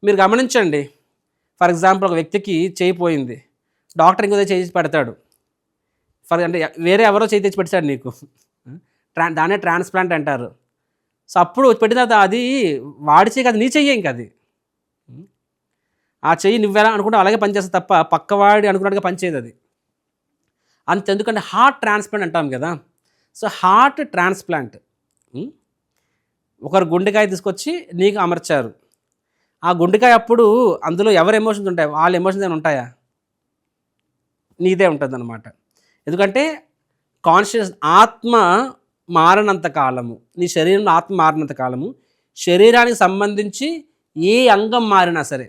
మీరు గమనించండి. For example ఒక వ్యక్తికి చేయి పోయింది. డాక్టర్ ఇంకో చేసి పెడతాడు. అంటే వేరే ఎవరో చేయి తెచ్చి పెట్టాడు నీకు. దాన్నే ట్రాన్స్‌ప్లాంట్ అంటారు. సో, అప్పుడు పెట్టిన తర్వాత అది వాడి చెయ్యి కాదు, నీ చెయ్యే ఇంక అది. ఆ చెయ్యి నువ్వెలా అనుకుంటావో అలాగే పనిచేస్తది తప్ప పక్కవాడి అనుకున్నట్టుగా పనిచేయదది. అంతెందుకంటే హార్ట్ ట్రాన్స్‌ప్లాంట్ అంటాం కదా! సో, హార్ట్ ట్రాన్స్‌ప్లాంట్ ఒకరు గుండెకాయ తీసుకొచ్చి నీకు అమర్చారు. ఆ గుండెకాయ అప్పుడు అందులో ఎవరి ఎమోషన్స్ ఉంటాయి? వాళ్ళ ఎమోషన్స్ ఏమైనా ఉంటాయా? నీదే ఉంటదనమాట. ఎందుకంటే ఆత్మ మారనంత కాలము, నీ శరీరంలో ఆత్మ మారినంత కాలము, శరీరానికి సంబంధించి ఏ అంగం మారినా సరే,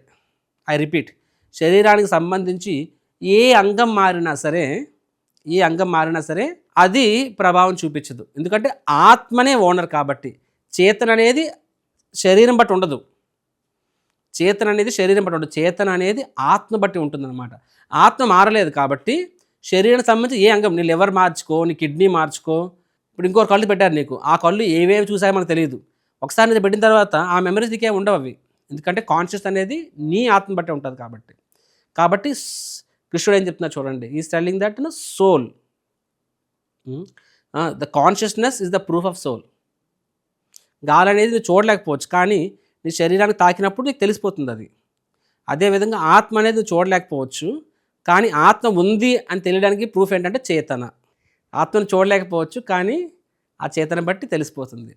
ఐ రిపీట్, శరీరానికి సంబంధించి ఏ అంగం మారినా సరే, అది ప్రభావం చూపించదు. ఎందుకంటే ఆత్మనే ఓనర్ కాబట్టి. చేతన అనేది శరీరం బట్టి ఉండదు. చేతన అనేది ఆత్మ బట్టి ఉంటుందన్నమాట. ఆత్మ మారలేదు కాబట్టి శరీరానికి సంబంధించి ఏ అంగం, నీ లివర్ మార్చుకో, నీ కిడ్నీ మార్చుకో, ఇప్పుడు ఇంకో కళ్ళు పెట్టారు నీకు, ఆ కళ్ళు ఏవేవి చూసాయో మనకు తెలియదు. ఒకసారి నీది పెట్టిన తర్వాత ఆ మెమరీస్ నీకేం ఉండవు అవి. ఎందుకంటే కాన్షియస్ అనేది నీ ఆత్మ బట్టే ఉంటుంది కాబట్టి. కాబట్టి కృష్ణుడు ఏం చెప్తున్నా చూడండి, is telling that soul, the consciousness is the proof of soul. గాలి అనేది నువ్వు చూడలేకపోవచ్చు, కానీ నీ శరీరానికి తాకినప్పుడు నీకు తెలిసిపోతుంది అది. అదేవిధంగా ఆత్మ అనేది నువ్వు చూడలేకపోవచ్చు, కానీ ఆత్మ ఉంది అని తెలియడానికి ప్రూఫ్ ఏంటంటే చేతన. ఆత్మను చూడలేకపోవచ్చు, కానీ ఆ చేతన బట్టి తెలిసిపోతుంది.